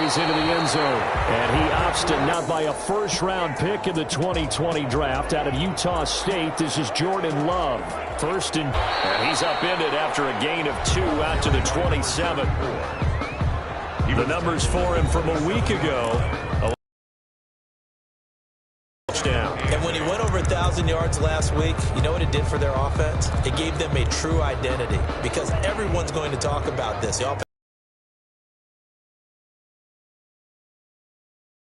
carries into the end zone. And he opts to not buy a first-round pick in the 2020 draft out of Utah State. This is Jordan Love. First and he's upended after a gain of 2 out to the 27. The numbers for him from a week ago. And when he went over 1,000 yards last week, you know what it did for their offense? It gave them a true identity because everyone's going to talk about this. The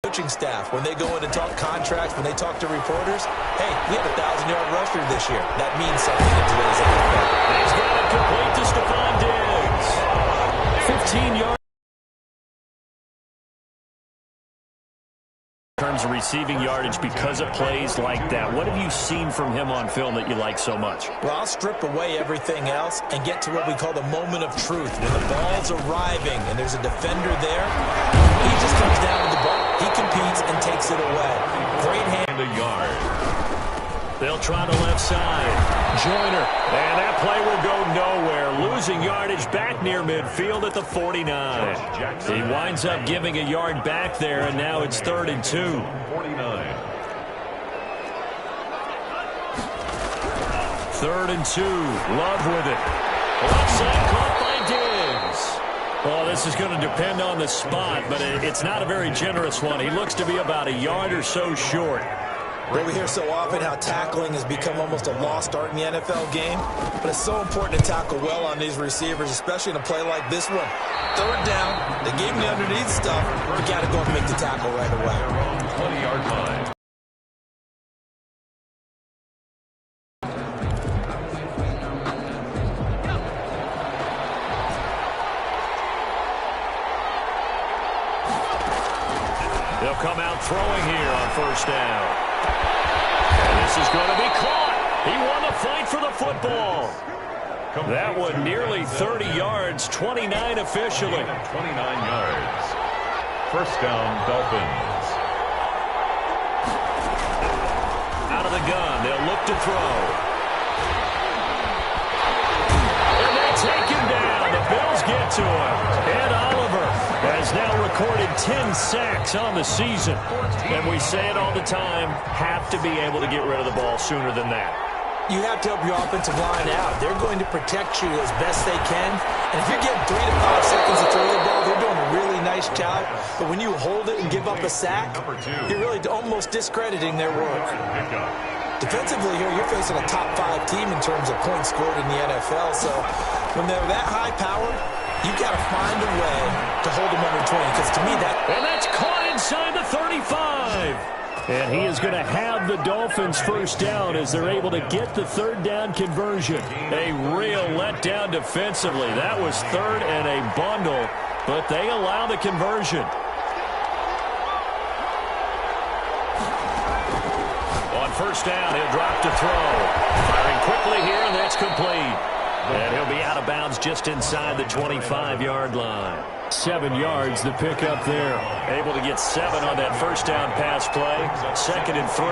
coaching staff, when they go in and talk contracts, when they talk to reporters, hey, we have a 1,000-yard rusher this year. That means something in today's NFL. He's got it complete to Stephon Diggs. 15 yards. In terms of receiving yardage because of plays like that. What have you seen from him on film that you like so much? Well, I'll strip away everything else and get to what we call the moment of truth. When the ball's arriving and there's a defender there, he just comes down with the ball. He competes and takes it away. Great hand. A yard. They'll try the left side. Joyner. And that play will go nowhere. Losing yardage back near midfield at the 49. He winds up giving a yard back there, and now it's 3rd and 2. 49. 3rd and 2. Love with it. Left side caught by Diggs. Well, this is going to depend on the spot, but it's not a very generous one. He looks to be about a yard or so short. Well, we hear so often how tackling has become almost a lost art in the NFL game, but it's so important to tackle well on these receivers, especially in a play like this one. 3rd down, they gave him the underneath stuff, you got to go and make the tackle right away. 20-yard line. They'll come out throwing here on 1st down. This is going to be caught. He won the fight for the football. That one nearly 30 yards, 29 officially. 29 yards. 1st down, Dolphins. Out of the gun, they'll look to throw. And they take him down. The Bills get to him. Ed Oliver has now recorded 10 sacks on the season. And we say it all the time, have to be able to get rid of the ball sooner than that. You have to help your offensive line out. They're going to protect you as best they can. And if you're getting 3 to 5 seconds to throw the ball, they're doing a really nice job. But when you hold it and give up a sack, you're really almost discrediting their work. Defensively here, you're facing a top 5 team in terms of points scored in the NFL. So when they're that high-powered, you've got to find a way to hold them under 20. Because to me, And that's caught inside the 35. And he is going to have the Dolphins 1st down as they're able to get the 3rd down conversion. A real letdown defensively. That was 3rd and a bundle, but they allow the conversion. On 1st down, he'll drop to throw. Firing quickly here, and that's complete. And he'll be out of bounds just inside the 25-yard line. 7 yards, the pickup there. Able to get 7 on that 1st down pass play. 2nd and 3.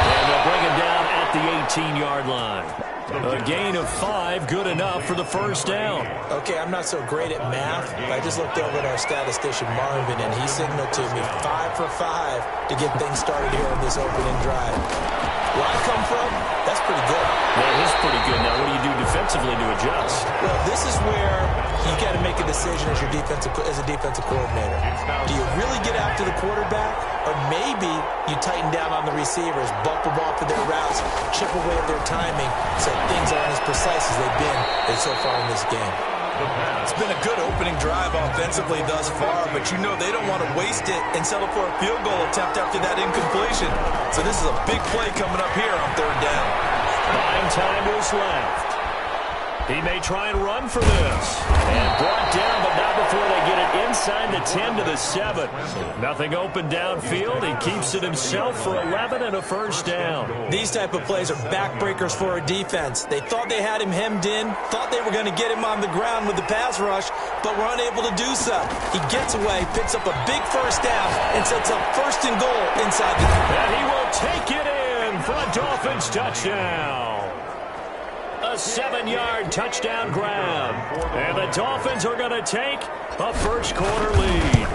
And they'll bring him down at the 18-yard line. A gain of 5, good enough for the 1st down. Okay, I'm not so great at math, but I just looked over at our statistician, Marvin, and he signaled to me 5 for 5 to get things started here on this opening drive. Where I come from, that's pretty good. That is pretty good. Now, what do you do defensively to adjust? Well, this is where you got to make a decision as a defensive coordinator. Do you really get after the quarterback, or maybe you tighten down on the receivers, bump them off of their routes, chip away at their timing, so things aren't as precise as they've been so far in this game. It's been a good opening drive offensively thus far, but you know they don't want to waste it and settle for a field goal attempt after that incompletion. So this is a big play coming up here on 3rd down. 9 time is left. He may try and run for this. And brought down, but not before they get it inside the 10 to the 7. Nothing open downfield. He keeps it himself for 11 and a 1st down. These type of plays are backbreakers for a defense. They thought they had him hemmed in, thought they were going to get him on the ground with the pass rush, but were unable to do so. He gets away, picks up a big 1st down, and sets up 1st and goal inside the... And he will take it in. for a Dolphins touchdown. A 7-yard touchdown grab. And the Dolphins are going to take a first-quarter lead.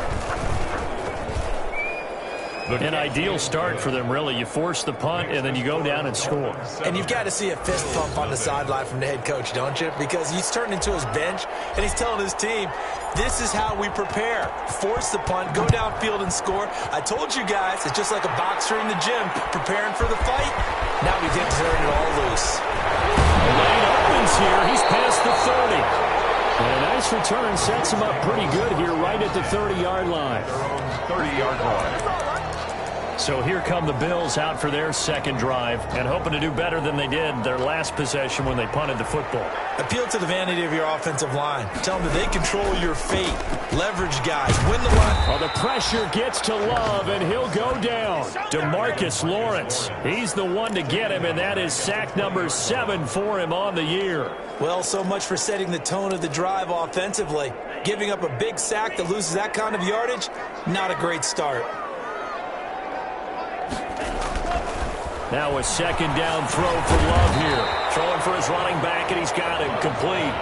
An ideal start for them, really. You force the punt, and then you go down and score. And you've got to see a fist bump on the sideline from the head coach, don't you? Because he's turned into his bench, and he's telling his team, this is how we prepare. Force the punt, go downfield and score. I told you guys, it's just like a boxer in the gym preparing for the fight. Now we get to turn it all loose. The lane opens here. He's past the 30. And a nice return sets him up pretty good here right at the 30-yard line. 30-yard line. So here come the Bills out for their second drive and hoping to do better than they did their last possession when they punted the football. Appeal to the vanity of your offensive line. Tell them that they control your fate. Leverage guys. Win the run. Well, the pressure gets to Love, and he'll go down. DeMarcus Lawrence. He's the one to get him, and that is sack number 7 for him on the year. Well, so much for setting the tone of the drive offensively. Giving up a big sack that loses that kind of yardage, not a great start. Now a second down throw for Love here. Throwing for his running back, and he's got it complete.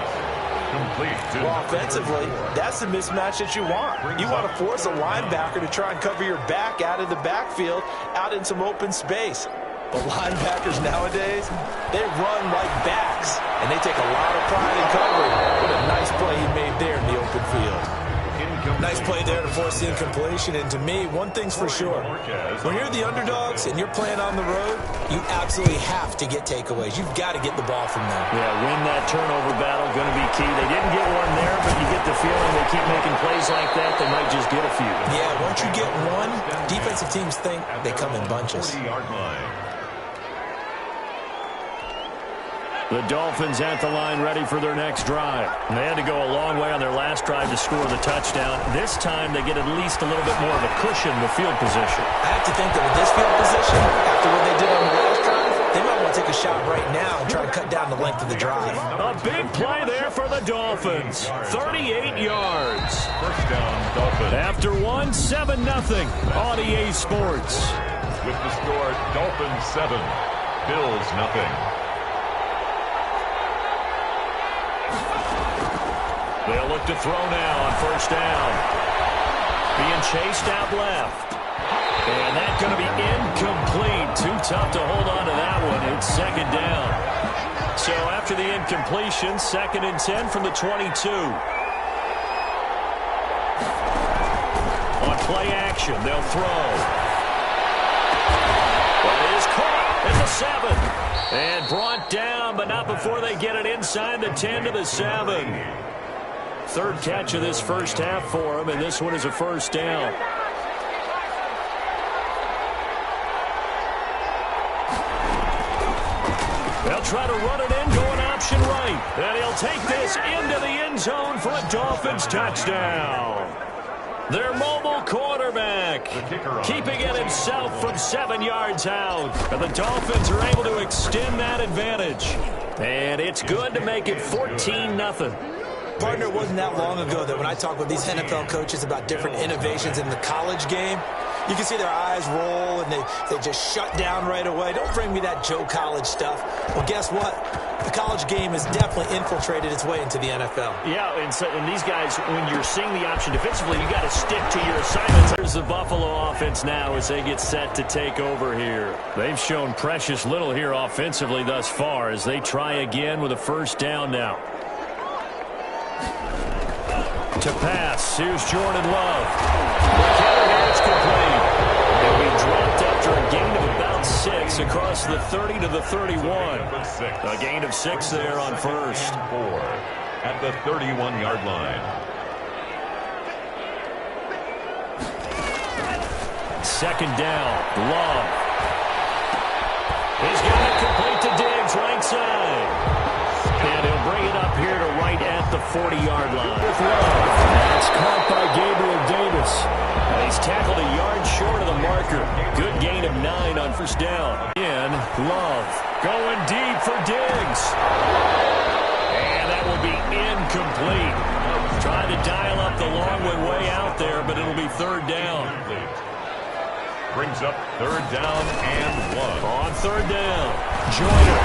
Well, offensively, that's the mismatch that you want. You want to force a linebacker to try and cover your back out of the backfield, out in some open space. But linebackers nowadays, they run like backs, and they take a lot of pride in covering. What a nice play he made there in the open field. Nice play there to force the incompletion. And to me, one thing's for sure. When you're the underdogs and you're playing on the road, you absolutely have to get takeaways. You've got to get the ball from them. Yeah, win that turnover battle, going to be key. They didn't get one there, but you get the feeling they keep making plays like that, they might just get a few. Yeah, once you get one, defensive teams think they come in bunches. 40-yard line. The Dolphins at the line ready for their next drive. And they had to go a long way on their last drive to score the touchdown. This time they get at least a little bit more of a cushion with field position. I have to think that with this field position, after what they did on the last drive, they might want to take a shot right now and try and cut down the length of the drive. A big play there for the Dolphins. 38 yards. First down, Dolphins. After one, 7-0 on EA Sports. With the score, Dolphins 7, Bills nothing. They'll look to throw now on first down. Being chased out left. And that's going to be incomplete. Too tough to hold on to that one. It's second down. So after the incompletion, 2nd and 10 from the 22. On play action, they'll throw. But it is caught at the 7. And brought down, but not before they get it inside the 10 to the 7. Third catch of this first half for him, and this one is a first down. They'll try to run it in, going option right. And he'll take this into the end zone for a Dolphins touchdown. Their mobile quarterback keeping it himself from 7 yards out. And the Dolphins are able to extend that advantage. And it's good to make it 14-0. Partner, it wasn't that long ago that when I talk with these NFL coaches about different innovations in the college game, you can see their eyes roll and they just shut down right away. Don't bring me that Joe College stuff. Well, guess what? The college game has definitely infiltrated its way into the NFL. Yeah, and these guys, when you're seeing the option defensively, you got to stick to your assignments. There's the Buffalo offense now as they get set to take over here. They've shown precious little here offensively thus far as they try again with a first down now. To pass, here's Jordan Love. The counter here is complete. And we dropped after a gain of about 6 across the 30 to the 31. A gain of 6 there on first. 4 at the 31-yard line. Second down, Love. He's got it complete to Diggs, right side. And he'll bring it up here to right at the 40-yard line. With Love. That's caught by Gabriel Davis. And he's tackled a yard short of the marker. Good gain of 9 on first down. In, Love. Going deep for Diggs. And that will be incomplete. Trying to dial up the long one way out there, but it'll be third down. brings up 3rd down and 1. On 3rd down, Joyner.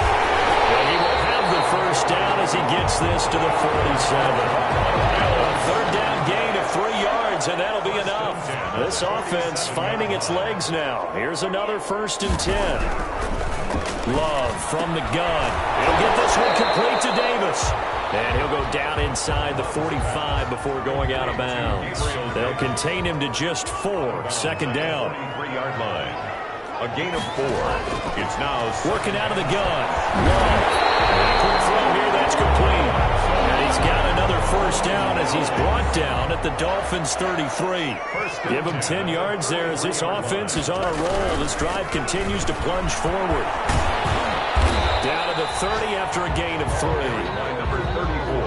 And he will have the 1st down as he gets this to the 47. A 3rd down gain of 3 yards, and that'll be enough. This offense finding its legs now. Here's another 1st and 10. Love from the gun. He'll get this one complete to Davis. And he'll go down inside the 45 before going out of bounds. They'll contain him to just 4. 2nd down. 3-yard line. A gain of 4. It's now working out of the gun. Love. And a quick throw here, that's complete. And he's got another 1st down as he's brought down at the Dolphins' 33. Give him 10 yards there as this offense is on a roll. This drive continues to plunge forward. Down to the 30 after a gain of 3.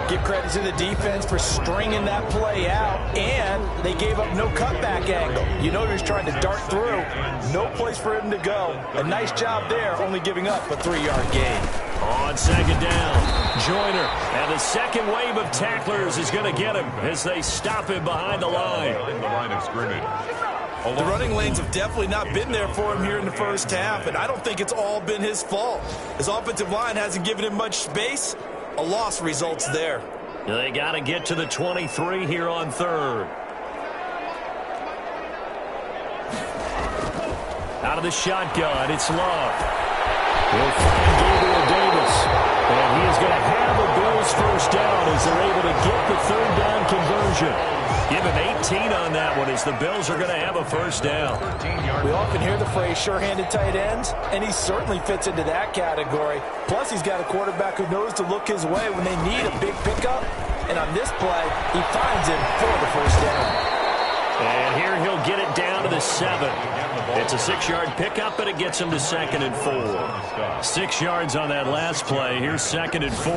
Give credit to the defense for stringing that play out, and they gave up no cutback angle. You know he was trying to dart through. No place for him to go. A nice job there, only giving up a 3-yard gain. On 2nd down, Joyner. And the second wave of tacklers is going to get him as they stop him behind the line. In the line of scrimmage. The running lanes have definitely not been there for him here in the first half, and I don't think it's all been his fault. His offensive line hasn't given him much space. A loss results there. They got to get to the 23 here on 3rd. Out of the shotgun, it's Love. He'll find Gabriel Davis. And he is going to have a Bills 1st down as they're able to get the 3rd down conversion. Give him 18 on that one as the Bills are going to have a 1st down. We often hear the phrase sure-handed tight ends, and he certainly fits into that category. Plus, he's got a quarterback who knows to look his way when they need a big pickup. And on this play, he finds him for the 1st down. And here he'll get it down to the 7. It's a 6-yard pickup, but it gets him to 2nd and 4. 6 yards on that last play. Here's 2nd and 4.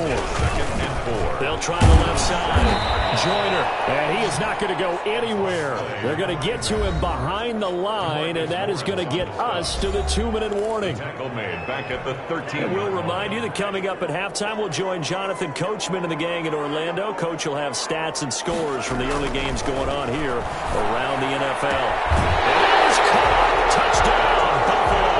They'll try the left side. Joyner, and he is not going to go anywhere. They're going to get to him behind the line, and that is going to get us to the 2-minute warning. Tackle made back at the 13. And we'll remind you that coming up at halftime, we'll join Jonathan Coachman and the gang in Orlando. Coach will have stats and scores from the early games going on here around the NFL. It is caught. Touchdown, Buffalo.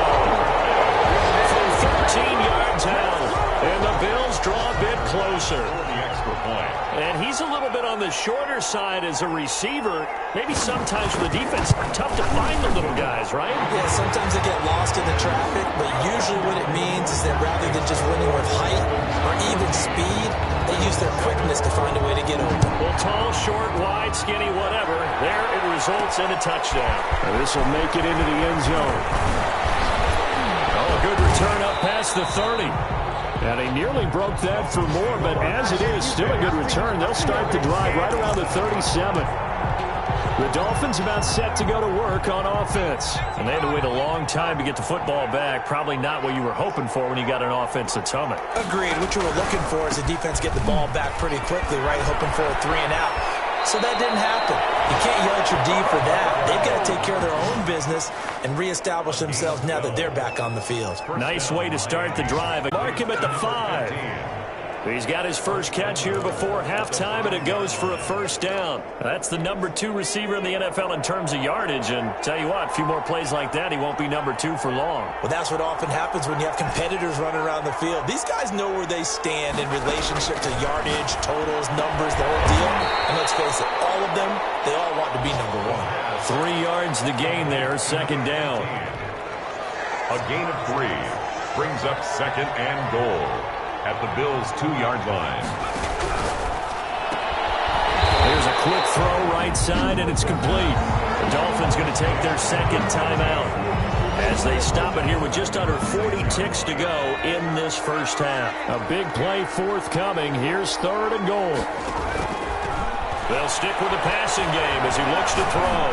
From 13 yards out. And the Bills draw a bit closer. The extra point. And he's a little bit on the shorter side as a receiver. Maybe sometimes for the defense, tough to find the little guys, right? Yeah, sometimes they get lost in the traffic, but usually what it means is that rather than just winning with height or even speed, they use their quickness to find a way to get open. Well, tall, short, wide, skinny, whatever. There it results in a touchdown. And this will make it into the end zone. Oh, a good return up past the 30. And he nearly broke that for more, but as it is, still a good return. They'll start the drive right around the 37. The Dolphins about set to go to work on offense. And they had to wait a long time to get the football back. Probably not what you were hoping for when you got an offense that's humming. Agreed. What you were looking for is the defense get the ball back pretty quickly, right? Hoping for a 3 and out. So that didn't happen. You can't yell at your D for that. They've got to take care of their own business and reestablish themselves now that they're back on the field. Nice way to start the drive. Mark him at the 5. He's got his first catch here before halftime, and it goes for a 1st down. That's the number 2 receiver in the NFL in terms of yardage. And tell you what, a few more plays like that, he won't be number 2 for long. Well, that's what often happens when you have competitors running around the field. These guys know where they stand in relationship to yardage, totals, numbers, the whole deal. And let's face it, all of them, they all want to be number 1. 3 yards the gain there, 2nd down. A gain of 3 brings up 2nd and goal at the Bills' 2-yard line. There's a quick throw right side, and it's complete. The Dolphins going to take their 2nd timeout as they stop it here with just under 40 ticks to go in this first half. A big play forthcoming. Here's 3rd and goal. They'll stick with the passing game as he looks to throw.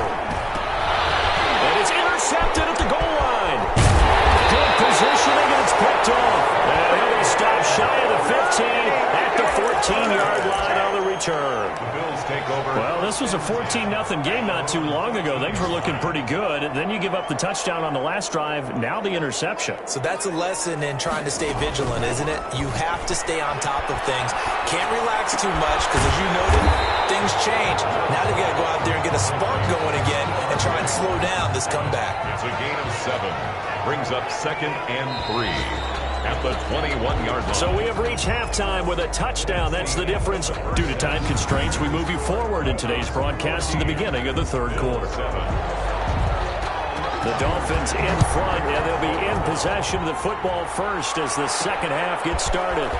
And it's intercepted at the goal line. Good positioning, and it's picked off. And he'll stop shy of the 15 at the 14-yard line on the return. The Bills take over. Well, this was a 14-0 game not too long ago. Things were looking pretty good. Then you give up the touchdown on the last drive. Now the interception. So that's a lesson in trying to stay vigilant, isn't it? You have to stay on top of things. Can't relax too much because, as you noted, things change. Now they got to go out there and get a spark going again and try and slow down this comeback. It's a gain of 7. Brings up 2nd and 3 at the 21-yard line. So we have reached halftime with a touchdown. That's the difference. Due to time constraints, we move you forward in today's broadcast to the beginning of the third quarter. The Dolphins in front, and they'll be in possession of the football first as the second half gets started.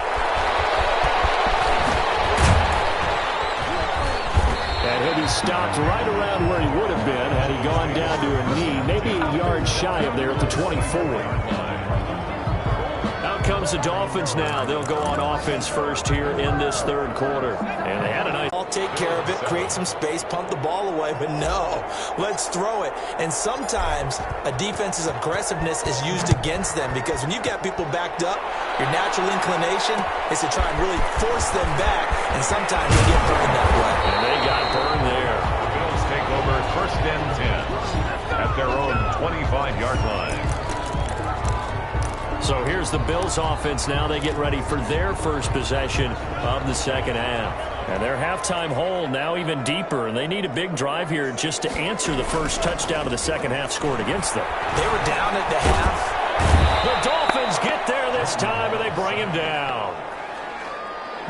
And he'll be stopped right around where he would have been had he gone down to a knee, maybe a yard shy of there at the 24. Out comes the Dolphins now. They'll go on offense first here in this third quarter. And they had a nice... I'll take care of it, create some space, punt the ball away, but no, let's throw it. And sometimes a defense's aggressiveness is used against them because when you've got people backed up, your natural inclination is to try and really force them back, and sometimes you get burned that way. And they got burned there. The Bills take over 1st and 10 at their own 25-yard line. So here's the Bills offense now. They get ready for their first possession of the second half. And their halftime hole now even deeper. And they need a big drive here just to answer the first touchdown of the second half scored against them. They were down at the half. The Dolphins get there this time and they bring him down.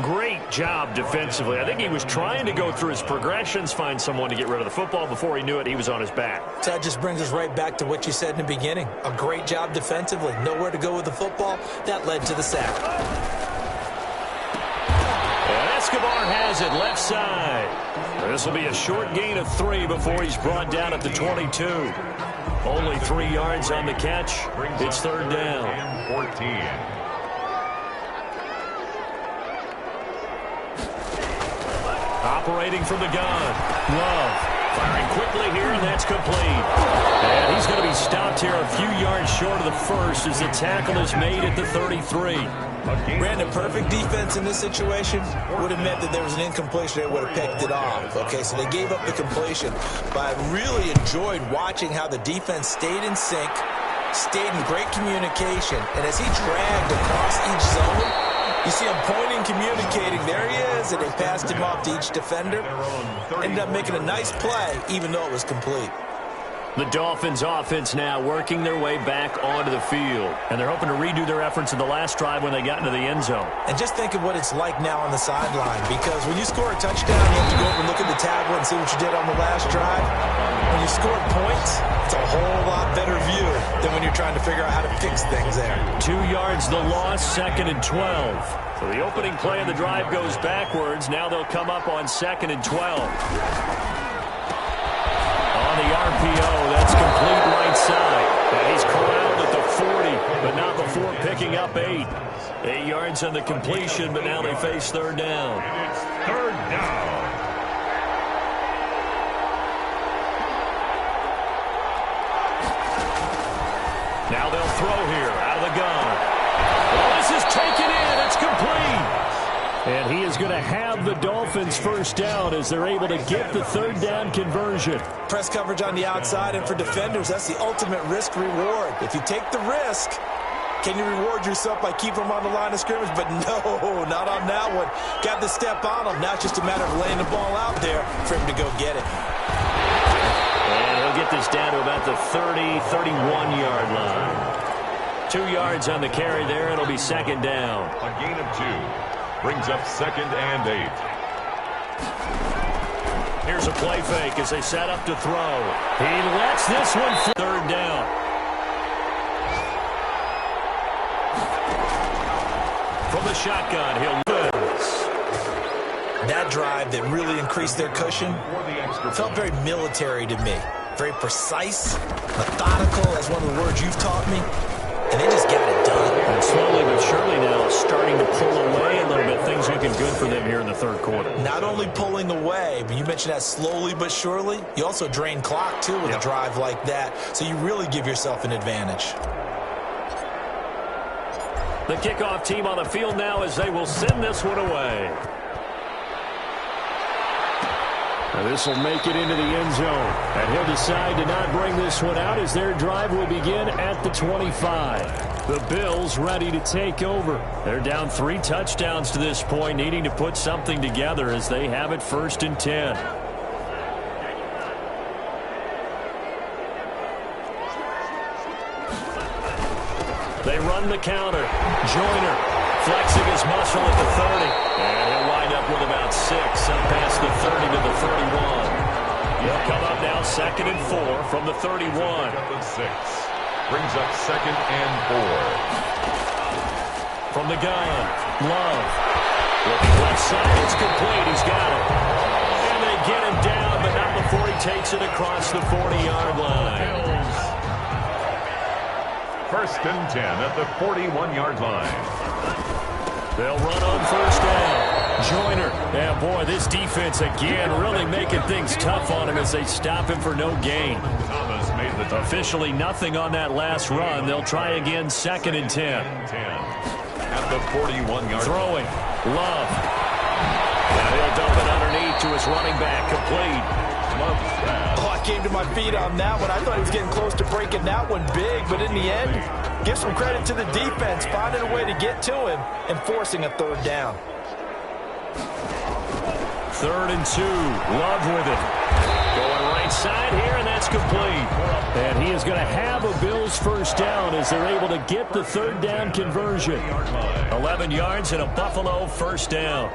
Great job defensively. I think he was trying to go through his progressions, find someone to get rid of the football. Before he knew it, he was on his back. So that just brings us right back to what you said in the beginning. A great job defensively. Nowhere to go with the football. That led to the sack. And Escobar has it left side. This will be a short gain of 3 before he's brought down at the 22. Only 3 yards on the catch. It's third down. And 14. Operating from the gun. Love firing quickly here, and that's complete. And he's going to be stopped here a few yards short of the first as the tackle is made at the 33. Brandon, perfect defense in this situation would have meant that there was an incompletion. They would have picked it off. Okay, so they gave up the completion. But I really enjoyed watching how the defense stayed in sync, stayed in great communication, and as he dragged across each zone, you see him pointing, communicating. There he is, and they passed him off to each defender. Ended up making a nice play, even though it was complete. The Dolphins offense now working their way back onto the field. And they're hoping to redo their efforts in the last drive when they got into the end zone. And just think of what it's like now on the sideline. Because when you score a touchdown, you have to go over and look at the tablet and see what you did on the last drive. When you score points, it's a whole lot better view than when you're trying to figure out how to fix things there. 2 yards the loss, 2nd and 12. So the opening play of the drive goes backwards. Now they'll come up on 2nd and 12. On the RPO, that's complete right side. And he's corralled at the 40, but not before picking up 8. 8 yards on the completion, but now they face third down. And it's third down. Now they'll throw here out of the gun. Well, this is taken in. It's complete. And he is going to have the Dolphins first down as they're able to get the third down conversion. Press coverage on the outside, and for defenders, that's the ultimate risk-reward. If you take the risk, can you reward yourself by keeping them on the line of scrimmage? But no, not on that one. Got the step on him. Now it's just a matter of laying the ball out there for him to go get it. And he'll get this down to about the 30, 31-yard line. 2 yards on the carry there. It'll be second down. A gain of 2. Brings up 2nd and 8. Here's a play fake as they set up to throw. He lets this one for third down. From the shotgun, he'll lose. That drive that really increased their cushion felt very military to me. Very precise, methodical, as one of the words you've taught me. And they just got it done. And slowly but surely now starting to pull away a little bit. Things looking good for them here in the third quarter. Not only pulling away, but you mentioned that slowly but surely. You also drain clock, too, with a drive like that. So you really give yourself an advantage. The kickoff team on the field now as they will send this one away. This will make it into the end zone. And he'll decide to not bring this one out as their drive will begin at the 25. The Bills ready to take over. They're down 3 touchdowns to this point, needing to put something together as they have it 1st and 10. They run the counter. Joyner flexing his muscle at the 30. And he'll wind up with about 6 up past the 30 to the 31. He'll come up now 2nd and 4 from the 31. Brings up 2nd and 4. From the gun, Love. Looking left side, it's complete. He's got it. And they get him down, but not before he takes it across the 40-yard line. 1st and 10 at the 41-yard line. They'll run on 1st down. Joyner. Yeah, boy, this defense again really making things tough on him as they stop him for no gain. Thomas made the officially nothing on that last run. They'll try again 2nd and 10. At the 41-yard throwing. Love. Now he'll dump it underneath to his running back. Complete. Oh, I came to my feet on that one. I thought he was getting close to breaking that one big, but in the end, give some credit to the defense, finding a way to get to him and forcing a 3rd down. 3rd and 2. Love with it. Going right side here, and that's complete. And he is going to have a Bills 1st down as they're able to get the 3rd down conversion. 11 yards and a Buffalo 1st down.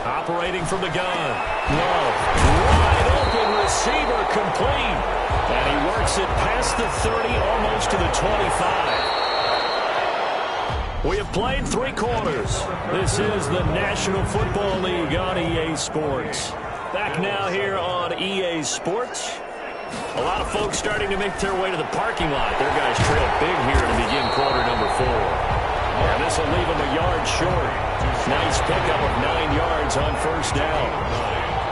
Operating from the gun. Love. Wide open receiver complete. And he works it past the 30, almost to the 25. We have played 3 quarters. This is the National Football League on EA Sports. Back now here on EA Sports. A lot of folks starting to make their way to the parking lot. Their guys trail big here to begin quarter number 4. And this will leave them a yard short. Nice pickup of 9 yards on 1st down.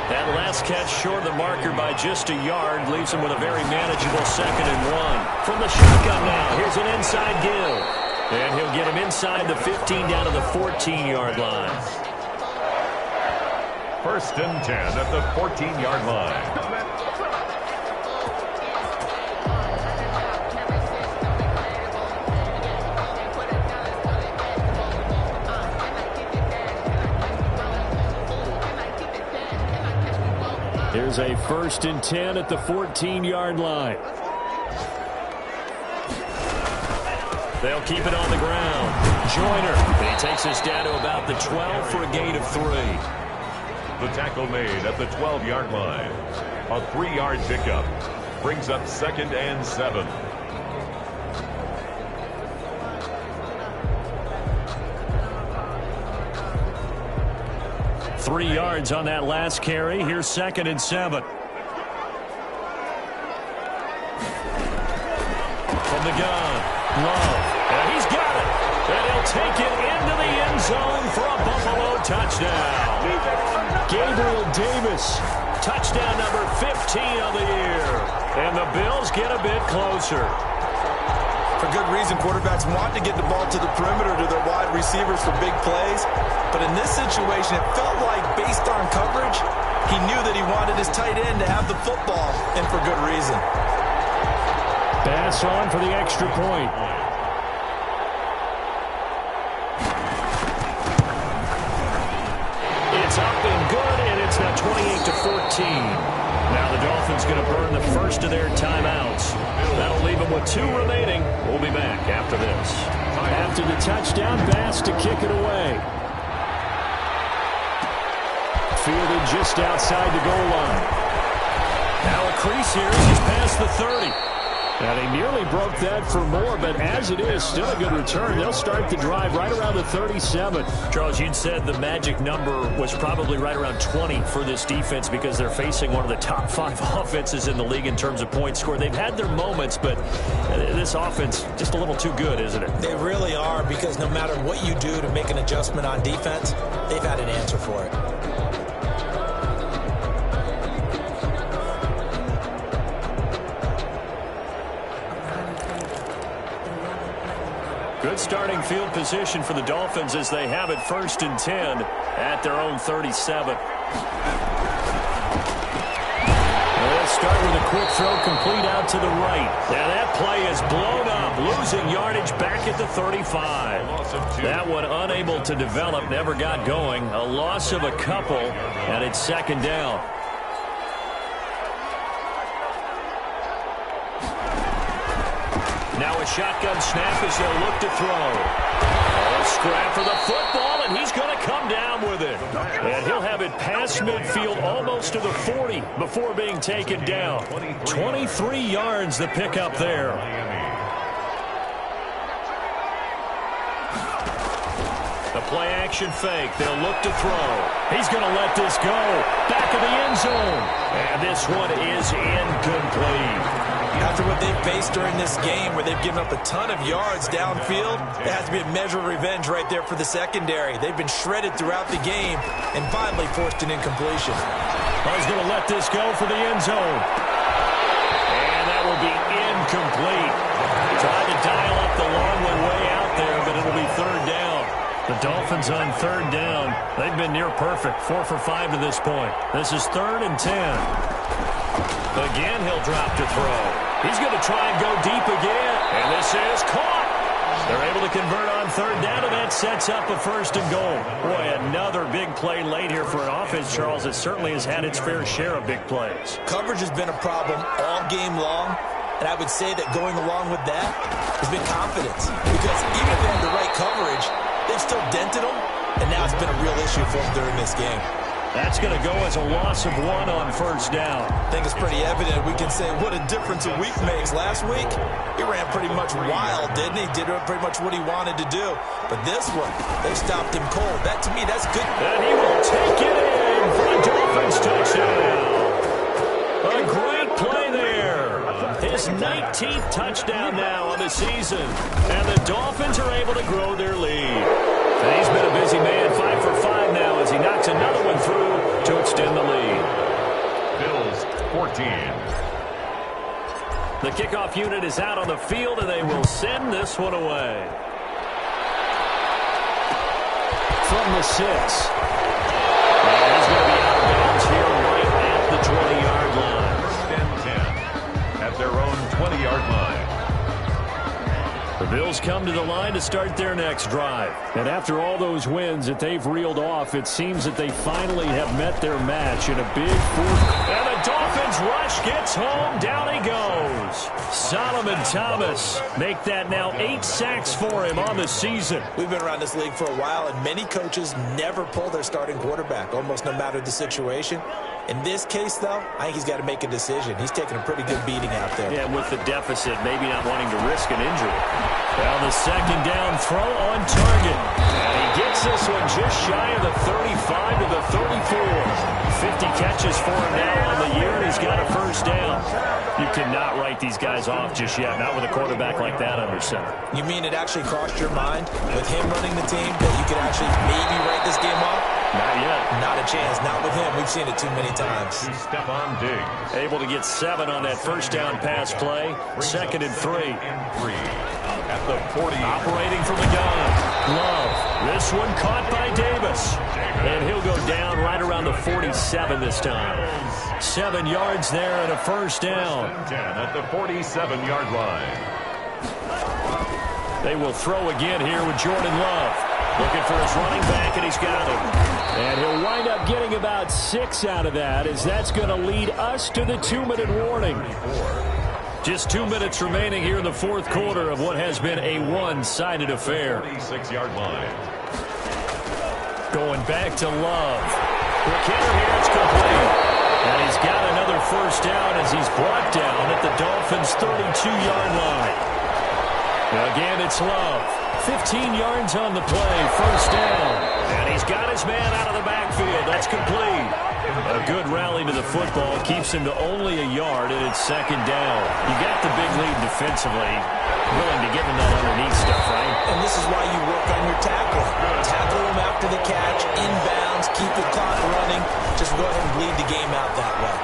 That last catch short of the marker by just a yard leaves him with a very manageable 2nd and 1. From the shotgun now, here's an inside give. And he'll get him inside the 15 down to the 14-yard line. 1st and 10 at the 14-yard line. Here's a 1st and 10 at the 14-yard line. They'll keep it on the ground. Joyner. He takes us down to about the 12 for a gain of 3. The tackle made at the 12-yard line. A 3-yard pickup. Brings up 2nd and 7. Three yards on that last carry. Here's 2nd and 7. From the gun, Love. And he's got it. And he'll take it into the end zone for a Buffalo touchdown. Gabriel Davis, touchdown number 15 of the year. And the Bills get a bit closer. For good reason, quarterbacks want to get the ball to the perimeter to their wide receivers for big plays. But in this situation, it felt like, based on coverage, he knew that he wanted his tight end to have the football, and for good reason. Pass on for the extra point. It's up and good, and it's now 28-14. Now the Dolphins going to burn the first of their timeouts. That'll leave them with 2 remaining. We'll be back after this. After the touchdown, Bass to kick it away. Fielded just outside the goal line. Now a crease here as he's past the 30. And he nearly broke that for more, but as it is, still a good return. They'll start the drive right around the 37. Charles, you'd said the magic number was probably right around 20 for this defense because they're facing one of the top 5 offenses in the league in terms of points scored. They've had their moments, but this offense just a little too good, isn't it? They really are, because no matter what you do to make an adjustment on defense, they've had an answer for it. Good starting field position for the Dolphins as they have it 1st and 10 at their own 37. They'll start with a quick throw complete out to the right. Now that play is blown up, losing yardage back at the 35. That one unable to develop, never got going. A loss of a couple, and it's 2nd down. Now a shotgun snap as they'll look to throw. A scrap for the football, and he's going to come down with it. And he'll have it past midfield almost to the 40 before being taken down. 23 yards the pickup there. The play action fake. They'll look to throw. He's going to let this go. Back of the end zone. And this one is incomplete. After what they've faced during this game where they've given up a ton of yards downfield, it has to be a measure of revenge right there for the secondary. They've been shredded throughout the game and finally forced an incompletion. He's going to let this go for the end zone. And that will be incomplete. Tried to dial up the long way out there, but it'll be 3rd down. The Dolphins on 3rd down. They've been near perfect. 4 for 5 to this point. This is 3rd and 10. Again, he'll drop to throw. He's going to try and go deep again. And this is caught. They're able to convert on 3rd down, and that sets up a 1st and goal. Boy, another big play late here for an offense, Charles, that certainly has had its fair share of big plays. Coverage has been a problem all game long, and I would say that going along with that has been confidence. Because even if they had the right coverage, they've still dented them, and now it's been a real issue for them during this game. That's going to go as a loss of 1 on 1st down. I think it's pretty evident. We can say what a difference a week makes. Last week, he ran pretty much wild, didn't he? Did pretty much what he wanted to do. But this one, they stopped him cold. That, to me, that's good. And he will take it in for a Dolphins touchdown. A great play there. His 19th touchdown now on the season. And the Dolphins are able to grow their lead. And he's been a busy man, 5 for 5 now as he knocks another one through to extend the lead. Bills 14. The kickoff unit is out on the field, and they will send this one away. From the 6. And he's going to be out of bounds here right at the 20-yard line. 1st and 10 at their own 20-yard line. The Bills come to the line to start their next drive. And after all those wins that they've reeled off, it seems that they finally have met their match in a big 4th. And the Dolphins rush gets home. Down he goes. Solomon Thomas make that now 8 sacks for him on the season. We've been around this league for a while, and many coaches never pull their starting quarterback, almost no matter the situation. In this case, though, I think he's got to make a decision. He's taking a pretty good beating out there. Yeah, with the deficit, maybe not wanting to risk an injury. Well, the 2nd down throw on target. And he gets this one just shy of the 35 to the 34. 50 catches for him now on the year, and he's got a 1st down. You cannot write these guys off just yet, not with a quarterback like that under center. You mean it actually crossed your mind with him running the team that you could actually maybe write this game off? Not yet. Not a chance. Not with him. We've seen it too many times. Stephon Diggs. Able to get 7 on that 1st down pass play. 2nd and 3. At the 40. Operating from the gun. Love. This one caught by Davis. And he'll go down right around the 47 this time. 7 yards there and a 1st down. 10 at the 47-yard line. They will throw again here with Jordan Love. Looking for his running back, and he's got him. And he'll wind up getting about 6 out of that, as that's going to lead us to the 2-minute warning. Just 2 minutes remaining here in the 4th quarter of what has been a one-sided affair. 46-yard line. Going back to Love. The kicker here, it's complete. And he's got another 1st down as he's brought down at the Dolphins' 32-yard line. Again, it's Love. 15 yards on the play, 1st down. And he's got his man out of the backfield. That's complete. A good rally to the football keeps him to only a yard, and it's 2nd down. You got the big lead defensively. Willing to give him that underneath stuff, right? And this is why you work on your tackling. Tackle him after the catch, inbounds, keep the clock running. Just go ahead and bleed the game out that way.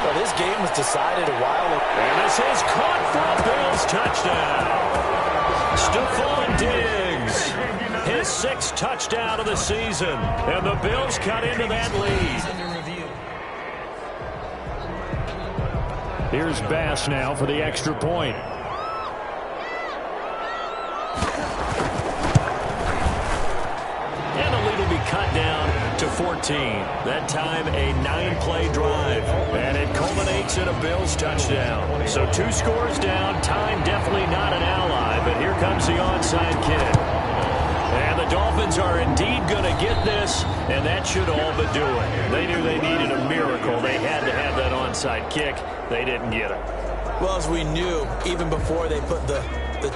Well, this game was decided a while ago. And this is caught for a Bills touchdown. Stephon Diggs, his 6th touchdown of the season, and the Bills cut into that lead. Here's Bass now for the extra point. And the lead will be cut down to 14. That time a 9-play drive. And it culminates in a Bills touchdown. So 2 scores down. Time definitely not an ally. But here comes the onside kick. And the Dolphins are indeed going to get this. And that should all but do it. They knew they needed a miracle. They had to have that onside kick. They didn't get it. Well, as we knew, even before they put the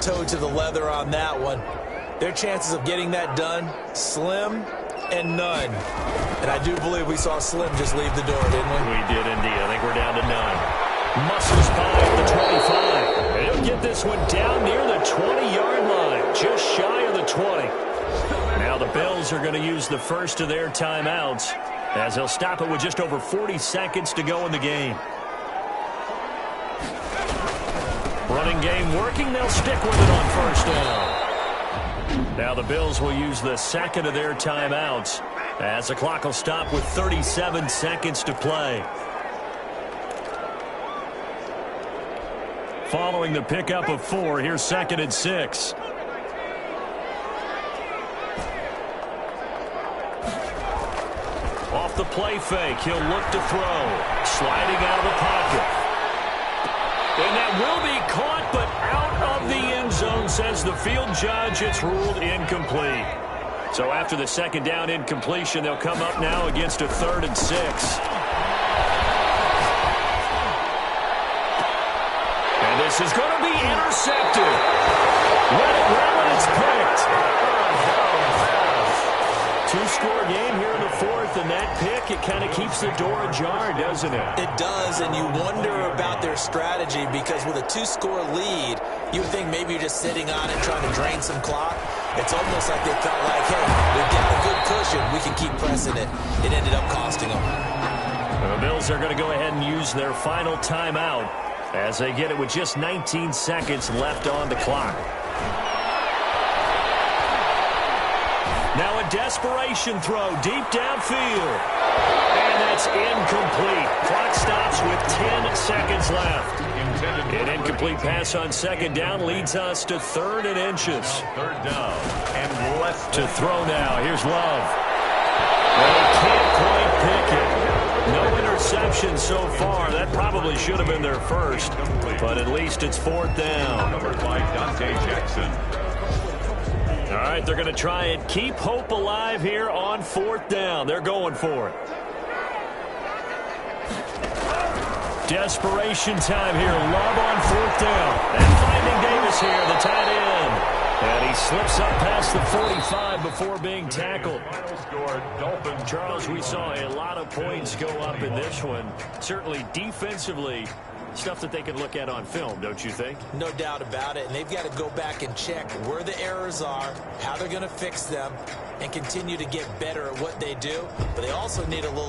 toe to the leather on that one, their chances of getting that done, slim and none. And I do believe we saw Slim just leave the door, didn't we? We did indeed. I think we're down to none. Muscles by at the 25. They'll get this one down near the 20-yard line, just shy of the 20. Now the Bills are going to use the first of their timeouts as they'll stop it with just over 40 seconds to go in the game. Running game working. They'll stick with it on first down. Now the Bills will use the second of their timeouts as the clock will stop with 37 seconds to play. Following the pickup of 4, here's 2nd and 6. Off the play fake, he'll look to throw. Sliding out of the pocket. And that will be caught, but out of the end zone, says the field judge. It's ruled incomplete. So after the second down incompletion, they'll come up now against a 3rd and 6. And this is going to be intercepted. Let it roll and it's picked. 2-score game here in the 4th, and that pick, it kind of keeps the door ajar, doesn't it? It does, and you wonder about their strategy because with a 2-score lead, you would think maybe you're just sitting on it trying to drain some clock. It's almost like they felt like, hey, we've got a good cushion. We can keep pressing it. It ended up costing them. The Bills are going to go ahead and use their final timeout as they get it with just 19 seconds left on the clock. Now a desperation throw deep downfield. And that's incomplete. Clock stops with 10 seconds left. An incomplete pass on second down leads us to 3rd and inches. 3rd down and less to throw now. Here's Love. And he can't quite pick it. No interception so far. That probably should have been their first. But at least it's 4th down. Covered by Dante Jackson. All right, they're going to try and keep hope alive here on 4th down. They're going for it. Desperation time here. Love on 4th down. And finding Davis here, the tight end. And he slips up past the 45 before being tackled. Charles, we saw a lot of points go up in this one. Certainly defensively, stuff that they can look at on film, don't you think? No doubt about it. And they've got to go back and check where the errors are, how they're going to fix them, and continue to get better at what they do. But they also need a little